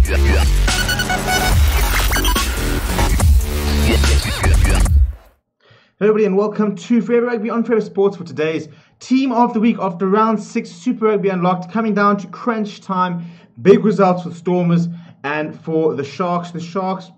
Hello everybody and welcome to Forever Rugby on Forever Sports for today's Team of the Week after round 6 Super Rugby Unlocked, coming down to crunch time. Big results for the Stormers and for the Sharks. The Sharks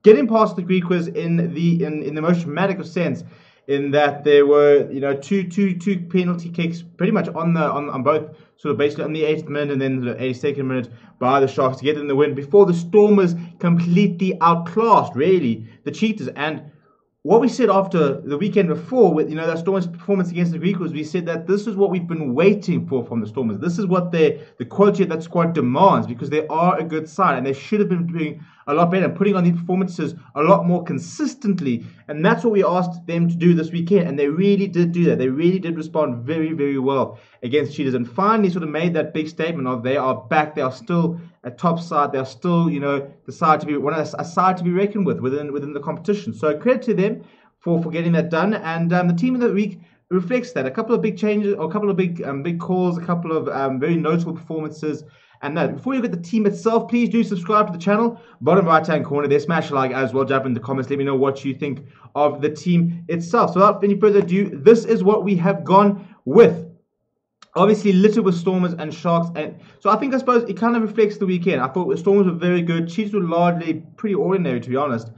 getting past the Griquas in the most dramatic of sense, in that there were two penalty kicks pretty much on both, sort of basically on the 8th minute and then the 82nd minute by the Sharks to get in the win before the Stormers completely outclassed really the Cheetahs. And what we said after the weekend before with that Stormers performance against the Greek, was we said that this is what we've been waiting for from the Stormers. This is what the quality of that squad demands, because they are a good side and they should have been doing a lot better and putting on these performances a lot more consistently. And that's what we asked them to do this weekend, and they really did do that. They really did respond very, very well against Cheetahs and finally sort of made that big statement of they are back, they are still a top side, they're still, the side to be a side to be reckoned with within the competition. So credit to them for getting that done. And the team of the week reflects that. A couple of big changes, or a couple of big calls, a couple of very notable performances. And that, before you look at the team itself, please do subscribe to the channel. Bottom right hand corner there, smash a like as well. Jump in the comments, let me know what you think of the team itself. So without any further ado, this is what we have gone with. Obviously littered with Stormers and Sharks, and so I suppose it kind of reflects the weekend. I thought the Stormers were very good. Cheetahs were largely pretty ordinary, to be honest.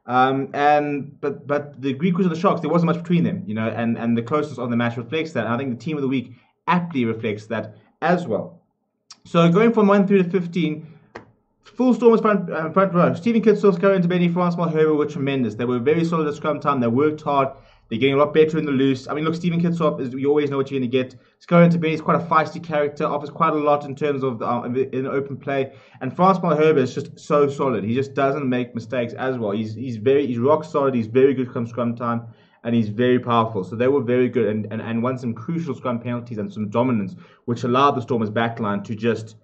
But the Griquas and the Sharks, there wasn't much between them, and the closeness of the match reflects that. And I think the team of the week aptly reflects that as well. So going from 1 through to 15, full Stormers front row. Stephen Kitshoff, Scarlett Benny, Francois Herbert were tremendous. They were very solid at scrum time. They worked hard. They're getting a lot better in the loose. I mean, look, Stephen Kitshoff, you always know what you're going to get. Scarlett Benny is quite a feisty character, offers quite a lot in terms of in open play. And Francois Herbert is just so solid. He just doesn't make mistakes as well. He's rock solid. He's very good come scrum time, and he's very powerful. So they were very good and won some crucial scrum penalties and some dominance, which allowed the Stormers backline to just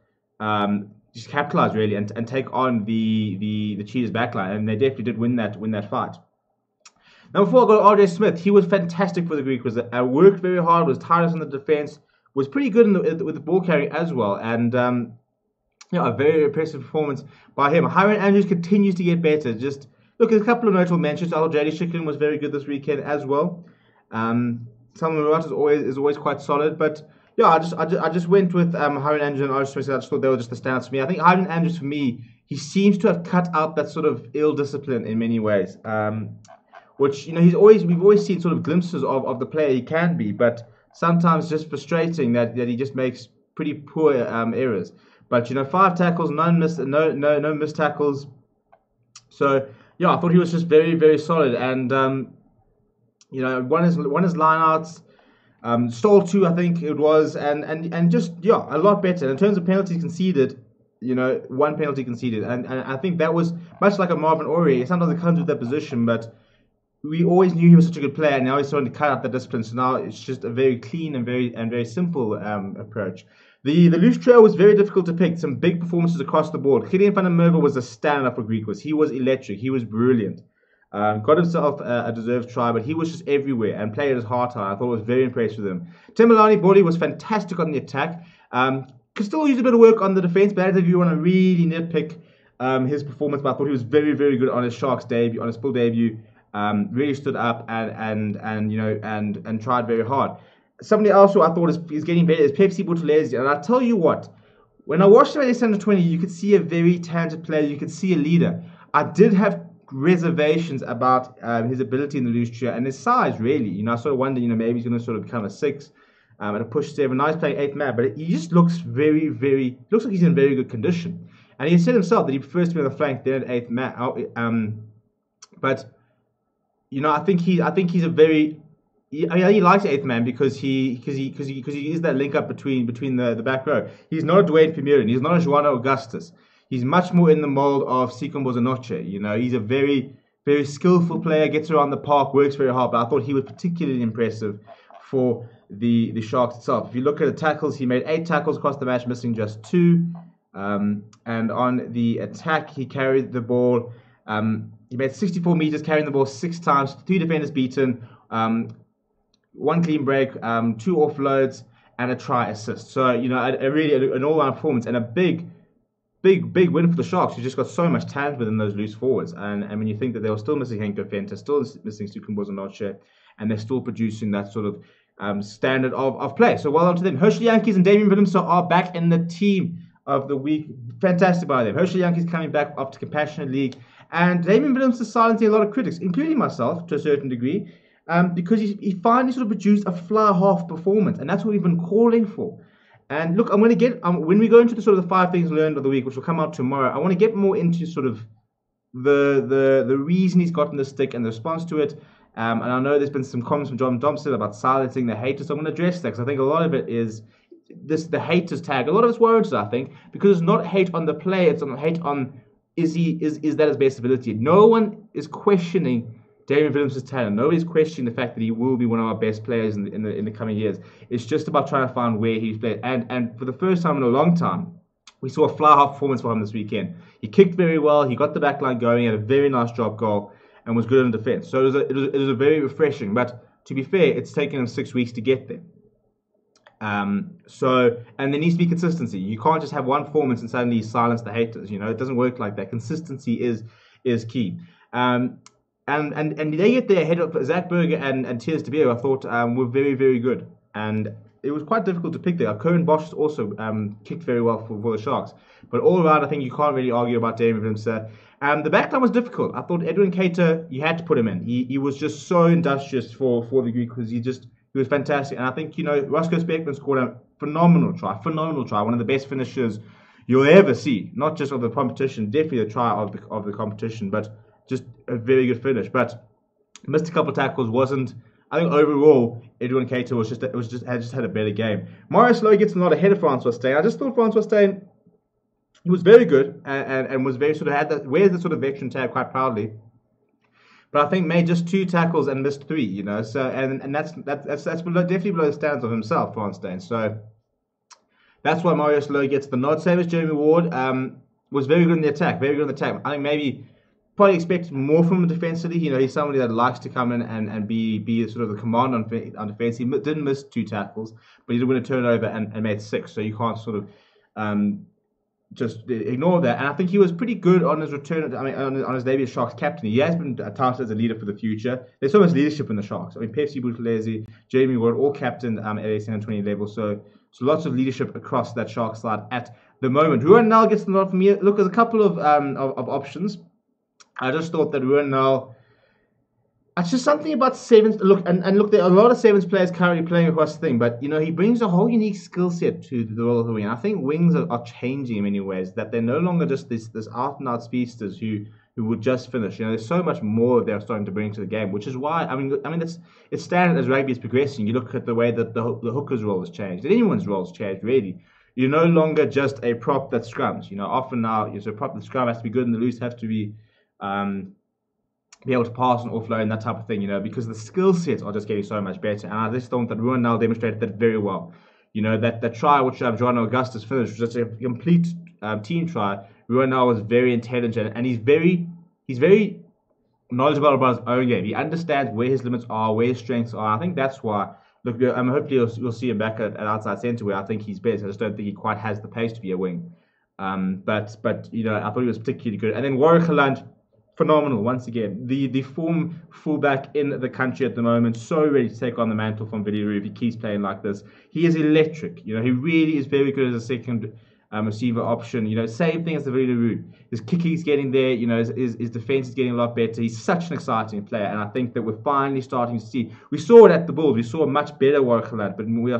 capitalize really and take on the Cheetahs backline, and they definitely did win that fight. Now, before I go to RJ Smith, he was fantastic for the Greek. Worked very hard, was tireless in the defense, was pretty good with the ball carrying as well, and a very impressive performance by him. Hiron Andrews continues to get better. Just look at a couple of notable mentions. JD Shicklin was very good this weekend as well. Salman Murat is always quite solid, but yeah, I just went with Hiron Andrews and RJ Smith. I just thought they were just the standouts for me. I think Hiron Andrews, for me, he seems to have cut out that sort of ill discipline in many ways. Which we've always seen sort of glimpses of the player he can be, but sometimes just frustrating that he just makes pretty poor errors. But 5 tackles, no missed tackles. So yeah, I thought he was just very, very solid, and won his lineouts, stole 2, I think it was, and just a lot better in terms of penalties conceded. 1 penalty conceded, and I think that was much like a Marvin Orie. Sometimes it comes with that position, but we always knew he was such a good player, and now he's starting to cut out the discipline. So now it's just a very clean and very simple approach. The loose trio was very difficult to pick. Some big performances across the board. Gideon van der Merwe was a stand-up for Griquas. He was electric. He was brilliant. Got himself a deserved try, but he was just everywhere and played his heart out. I thought I was very impressed with him. Timberlani Body was fantastic on the attack. Could still use a bit of work on the defense, but if you want to really nitpick his performance, but I thought he was very, very good on his Sharks debut, on his full debut. Really stood up and tried very hard. Somebody else who I thought is getting better is Pepsi Buthelezi. And I tell you what, when I watched him at under 20, you could see a very talented player. You could see a leader. I did have reservations about his ability in the loose trio and his size, really. I sort of wondered, maybe he's going to sort of become a 6 at a push 7. Now he's playing 8th man, but he just looks looks like he's in very good condition. And he said himself that he prefers to be on the flank than at 8th man. But I think he's a very. He likes 8th man because he is that link up between the back row. He's not a Dwayne Vermeulen. He's not a Joano Augustus. He's much more in the mold of Sikon Bozanoche. He's a very, very skillful player. Gets around the park, works very hard. But I thought he was particularly impressive for the Sharks itself. If you look at the tackles, he made 8 tackles across the match, missing just 2. And on the attack, he carried the ball. He made 64 meters, carrying the ball 6 times, 3 defenders beaten, 1 clean break, 2 offloads, and a try assist. So, really an all-round performance and a big big win for the Sharks. You just got so much talent within those loose forwards. And when you think that they were still missing Henko Fenter, still missing Sukumboza, and they're still producing that sort of standard of play. So well done to them. Herschel Yankees and Damian Willemse are back in the team of the week. Fantastic by them. Herschel Yankees coming back after Compassionate League. And Damian Willemse is silencing a lot of critics, including myself to a certain degree, because he finally sort of produced a fly half performance. And that's what we've been calling for. And look, I'm going to get, when we go into the sort of the 5 things learned of the week, which will come out tomorrow, I want to get more into sort of the reason he's gotten the stick and the response to it. And I know there's been some comments from John Thompson about silencing the haters. So I'm going to address that because I think a lot of it is the haters tag. A lot of it's warranted, I think, because it's not hate on the play. It's on hate on is that his best ability. No one is questioning Damian Willemse's talent. Nobody's questioning the fact that he will be one of our best players in the coming years. It's just about trying to find where he's played. And for the first time in a long time, we saw a fly half performance for him this weekend. He kicked very well. He got the back line going. He had a very nice drop goal and was good in defence. So it was a very refreshing. But to be fair, it's taken him 6 weeks to get there. And there needs to be consistency. You can't just have one performance and suddenly silence the haters. You know, it doesn't work like that. Consistency is key. And they get there ahead of Zach Berger and Tiers de Beer, I thought were very, very good. And it was quite difficult to pick there. Curran Bosch also kicked very well for the Sharks. But all around, I think you can't really argue about Damian Willemse. The backline was difficult. I thought Edwin Cater, you had to put him in. He was just so industrious for the Greek because he was fantastic. And I think, you know, Roscoe Speckman scored a phenomenal try. One of the best finishers you'll ever see. Not just of the competition, definitely the try of the competition, but just a very good finish. But missed a couple of tackles. I think overall, Edwin Cater just had a better game. Marius Lowe gets a lot ahead of Francois Steyn. I just thought Francois Steyn, he was very good and was very sort of wears the sort of veteran tag quite proudly. But I think made just 2 tackles and missed 3, you know. So and that's definitely below the standards of himself, Francois Steyn. So that's why Marius Lowe gets the nod. Same as Jeremy Ward, was very good in the attack. I think maybe probably expected more from him defensively. You know, he's somebody that likes to come in and be sort of the command on defense. He didn't miss 2 tackles, but he did win a turnover and made 6. So you can't sort of just ignore that. And I think he was pretty good on his return. I mean, on his debut as Sharks captain. He has been touted as a leader for the future. There's so much leadership in the Sharks. I mean, Pepsi Buthelezi, Jamie Ward, all captained at 18 and 20 level. So lots of leadership across that Sharks side at the moment. Ruan Nal gets the nod from me. Look, there's a couple of options. I just thought that Ruan Nal, it's just something about sevens. Look, and look, there are a lot of sevens players currently playing across the thing, but you know, he brings a whole unique skill set to the role of the wing. I think wings are changing in many ways, that they're no longer just this out and out speedsters who would just finish. You know, there's so much more they're starting to bring to the game, which is why I mean it's standard as rugby is progressing. You look at the way that the hooker's role has changed, and anyone's role has changed really. You're no longer just a prop that scrums. You know, often now it's a prop that scrum has to be good in the loose, have to be able to pass and offload and that type of thing, you know, because the skill sets are just getting so much better. And I just thought that Ruan Nal demonstrated that very well. You know, that try which Joanna Augustus finished was just a complete team try. Ruan Nal was very intelligent and he's very knowledgeable about his own game. He understands where his limits are, where his strengths are. I think that's why. Look, hopefully you'll see him back at outside centre where I think he's best. I just don't think he quite has the pace to be a wing. But you know, I thought he was particularly good. And then Warwick Holland, phenomenal once again. The form fullback in the country at the moment, so ready to take on the mantle from Villiers if he keeps playing like this. He is electric. You know, he really is very good as a second receiver option. You know, same thing as the Villiers. His kicking's getting there. You know, his defense is getting a lot better. He's such an exciting player, and I think that we're finally starting to see. We saw it at the Bulls. We saw a much better Warwick Holland, but we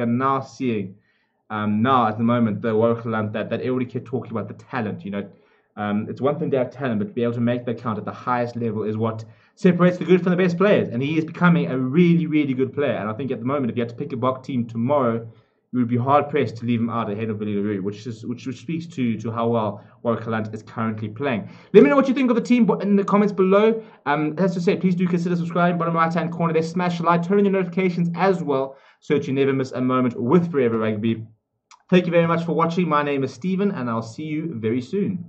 are now seeing now at the moment the Warwick Holland that everybody kept talking about, the talent. You know. It's one thing to have talent, but to be able to make that count at the highest level is what separates the good from the best players. And he is becoming a really, really good player. And I think at the moment, if you had to pick a Bok team tomorrow, you would be hard pressed to leave him out ahead of Villiers, which speaks to how well Warwick Holland is currently playing. Let me know what you think of the team in the comments below. As I said, please do consider subscribing. Bottom right hand corner there, smash the like, turn on your notifications as well, so that you never miss a moment with Forever Rugby. Thank you very much for watching. My name is Stephen, and I'll see you very soon.